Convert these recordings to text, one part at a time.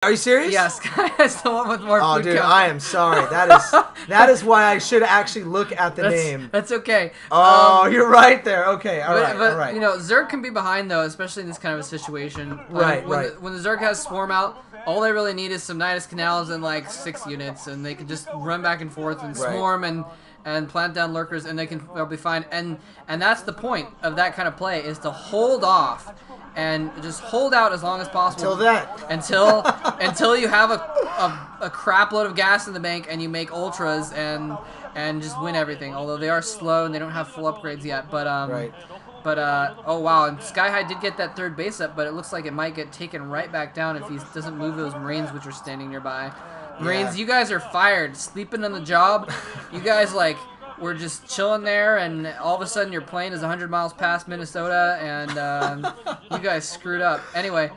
Are you serious? Yeah, SkyHigh is the one with more food dude, count. I am sorry. That is why I should actually look at the name. That's okay. Oh, you're right there. Okay, all right. But you know, Zerg can be behind though, especially in this kind of a situation. Right, when the Zerg has Swarm out, all they really need is some Nidus Canals and like 6 units, and they can just run back and forth and swarm and plant down lurkers, and they'll be fine. And that's the point of that kind of play, is to hold off and just hold out as long as possible until you have a crap load of gas in the bank and you make ultras and just win everything. Although they are slow and they don't have full upgrades yet, but oh wow, and SkyHigh did get that 3rd base up, but it looks like it might get taken right back down if he doesn't move those Marines which are standing nearby. Marines, you guys are fired, sleeping on the job. You guys we're just chilling there, and all of a sudden your plane is 100 miles past Minnesota, and you guys screwed up. Anyway,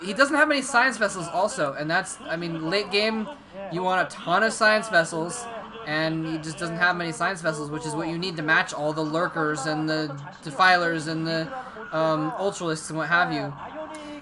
he doesn't have many science vessels also, and that's, I mean, late game, you want a ton of science vessels, and he just doesn't have many science vessels, which is what you need to match all the lurkers and the defilers and the ultralists and what have you.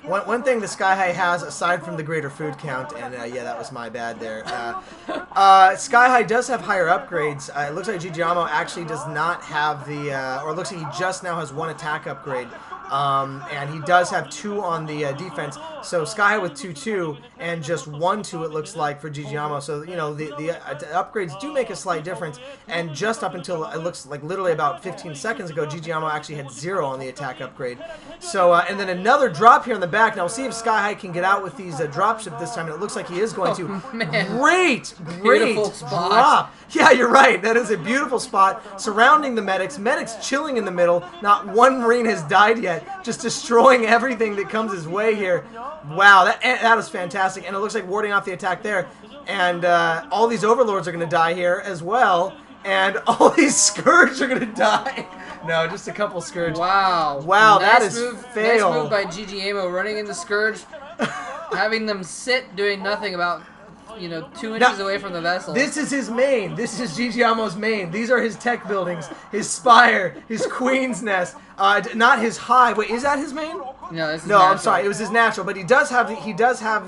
One thing the SkyHigh has, aside from the greater food count, and yeah, that was my bad there, SkyHigh does have higher upgrades. It looks like ggaemo actually does not have the, or it looks like he just now has 1 attack upgrade. And he does have 2 on the defense. So SkyHigh with 2-2 and just 1-2 it looks like for ggaemo. So you know the upgrades do make a slight difference. And just up until it looks like literally about 15 seconds ago, ggaemo actually had 0 on the attack upgrade. So and then another drop here in the back. Now we'll see if SkyHigh can get out with these dropship this time. And it looks like he is going to. Man. Great Beautiful spot. drop. Yeah, you're right. That is a beautiful spot surrounding the medics. Medics chilling in the middle. Not one Marine has died yet. Just destroying everything that comes his way here. Wow, that was fantastic. And it looks like warding off the attack there. And all these overlords are going to die here as well. And all these Scourge are going to die. No, just a couple Scourge. Wow. Wow, nice that is fail. Nice move by ggaemo, running into Scourge, having them sit doing nothing about 2 inches away from the vessel. This is his main. This is ggaemo's main. These are his tech buildings, his spire, his queen's nest. Not his high. Wait, is that his main? No, this is no. natural. I'm sorry. It was his natural, but he does have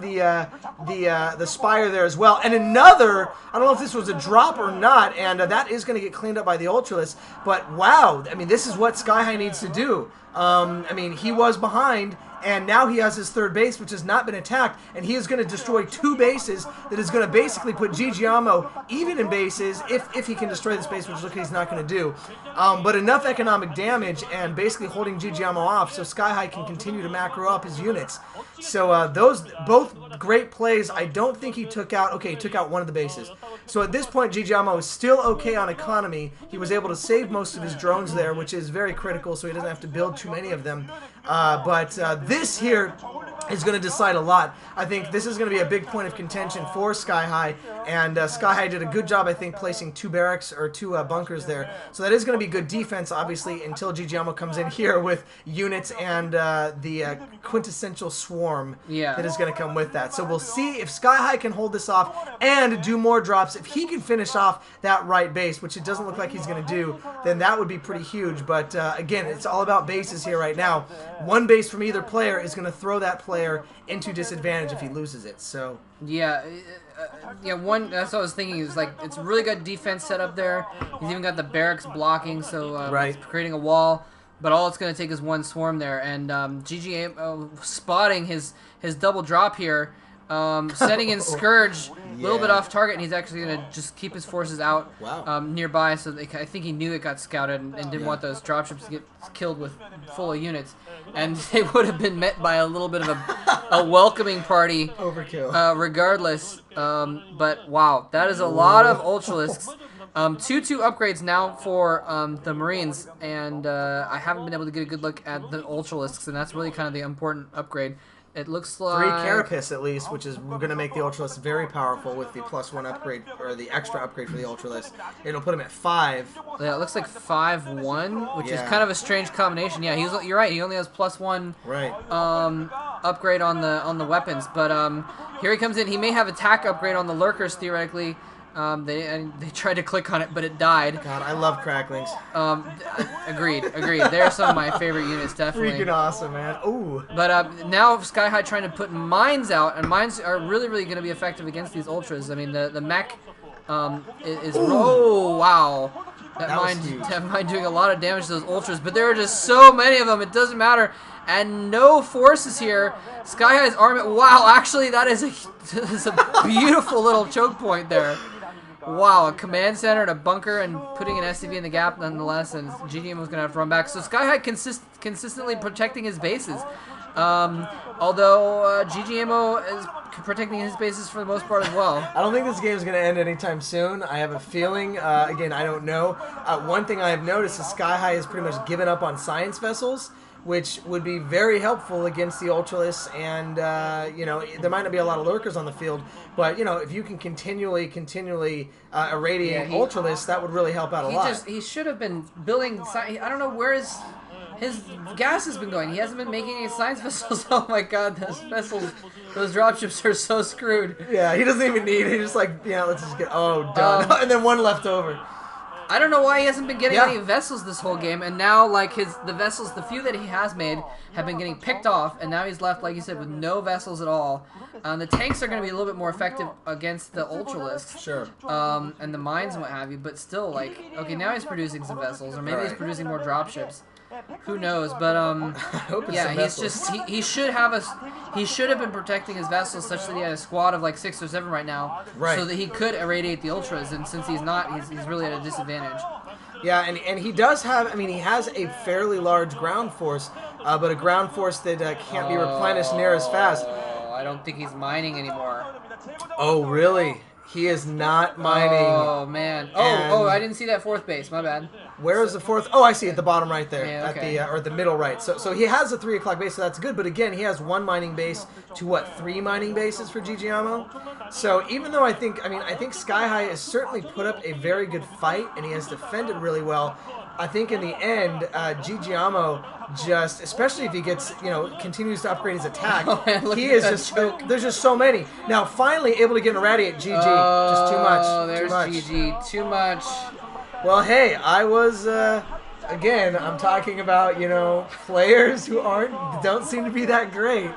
the spire there as well. And another. I don't know if this was a drop or not, and that is going to get cleaned up by the ultralists. But wow, I mean, this is what SkyHigh needs to do. I mean, he was behind. And now he has his 3rd base, which has not been attacked, and he is going to destroy 2 bases that is going to basically put ggaemo even in bases if he can destroy this base, which looks like he's not going to do. But enough economic damage and basically holding ggaemo off so SkyHigh can continue to macro up his units. So those both great plays. I don't think he took out. Okay, he took out 1 of the bases. So at this point, ggaemo is still okay on economy. He was able to save most of his drones there, which is very critical, so he doesn't have to build too many of them. But this here is going to decide a lot. I think this is going to be a big point of contention for SkyHigh, and SkyHigh did a good job, I think, placing 2 barracks or 2 bunkers there. So that is going to be good defense, obviously, until ggaemo comes in here with units and the quintessential swarm that is going to come with that. So we'll see if SkyHigh can hold this off and do more drops. If he can finish off that right base, which it doesn't look like he's going to do, then that would be pretty huge. But again, it's all about bases here right now. 1 base from either player is going to throw that player into disadvantage if he loses it. So yeah, one. That's what I was thinking. Is like it's really good defense set up there. He's even got the barracks blocking, so it's creating a wall. But all it's going to take is 1 swarm there, and ggaemo spotting his double drop here. Sending in Scourge a little bit off target, and he's actually going to just keep his forces out nearby. So I think he knew it got scouted and didn't want those dropships to get killed with full of units. And they would have been met by a little bit of a welcoming party. Overkill. Regardless. But wow, that is a lot of ultralisks. 2-2 upgrades now for the Marines, and I haven't been able to get a good look at the ultralisks, and that's really kind of the important upgrade. It looks like 3 Carapace at least, which is going to make the Ultralisk very powerful with the +1 upgrade, or the extra upgrade for the Ultralisk. It'll put him at 5. Yeah, it looks like 5-1, which is kind of a strange combination. Yeah, you're right. He only has +1 upgrade on the weapons, but here he comes in. He may have attack upgrade on the lurkers theoretically. They tried to click on it, but it died. God, I love cracklings. Agreed. They're some of my favorite units, definitely. Freaking awesome, man. Ooh. But now SkyHigh trying to put mines out, and mines are really, really going to be effective against these ultras. I mean, the mech is... Oh, wow. That mine doing a lot of damage to those ultras, but there are just so many of them, it doesn't matter. And no forces here. SkyHigh's armament... Wow, actually, that is a beautiful little choke point there. Wow, a command center and a bunker and putting an SCV in the gap nonetheless, and ggaemo was going to have to run back. So SkyHigh consistently protecting his bases. Although ggaemo is protecting his bases for the most part as well. I don't think this game is going to end anytime soon. I have a feeling, again, I don't know. One thing I have noticed is SkyHigh has pretty much given up on science vessels, which would be very helpful against the Ultralists, and, there might not be a lot of lurkers on the field, but, if you can continually irradiate Ultralists, that would really help out a lot. He should have been building, I don't know where his gas has been going. He hasn't been making any science vessels. Oh my god, those vessels, those dropships are so screwed. Yeah, he doesn't even need it. He's just like, let's just get, done. And then one left over. I don't know why he hasn't been getting any vessels this whole game, and now like the few that he has made have been getting picked off, and now he's left, like you said, with no vessels at all. The tanks are going to be a little bit more effective against the Ultralists, sure, and the mines and what have you. But still, like, okay, now he's producing some vessels, or maybe he's producing more dropships. Who knows? But he should have been protecting his vessels such that he had a squad of like 6 or 7 right now, so that he could irradiate the ultras. And since he's not, he's really at a disadvantage. Yeah, and he does have. I mean, he has a fairly large ground force, but a ground force that can't be replenished near as fast. I don't think he's mining anymore. Oh, really? He is not mining. Oh, man. I didn't see that 4th base. My bad. Where is the 4th? Oh, I see at the bottom right there, okay. At the middle right. So he has a 3 o'clock base, so that's good. But again, he has 1 mining base to 3 mining bases for ggaemo. So even though I think SkyHigh has certainly put up a very good fight and he has defended really well, I think in the end, ggaemo just, especially if he gets, continues to upgrade his attack, he is just, there's just so many. Now, finally able to get an irradiate, GG. Just too much. Oh, there's GG. Too much. Well, hey, I was, again, I'm talking about, players who don't seem to be that great.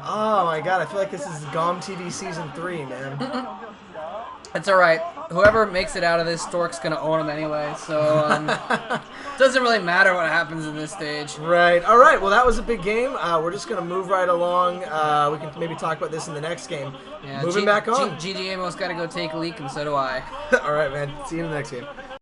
Oh my god, I feel like this is ggaemo TV Season 3, man. It's alright. Whoever makes it out of this, Stork's gonna own him anyway, so doesn't really matter what happens in this stage. Right. Alright, well that was a big game. We're just gonna move right along. We can maybe talk about this in the next game. Yeah, Moving back on. ggaemo's gotta go take a leak, and so do I. Alright, man. See you in the next game.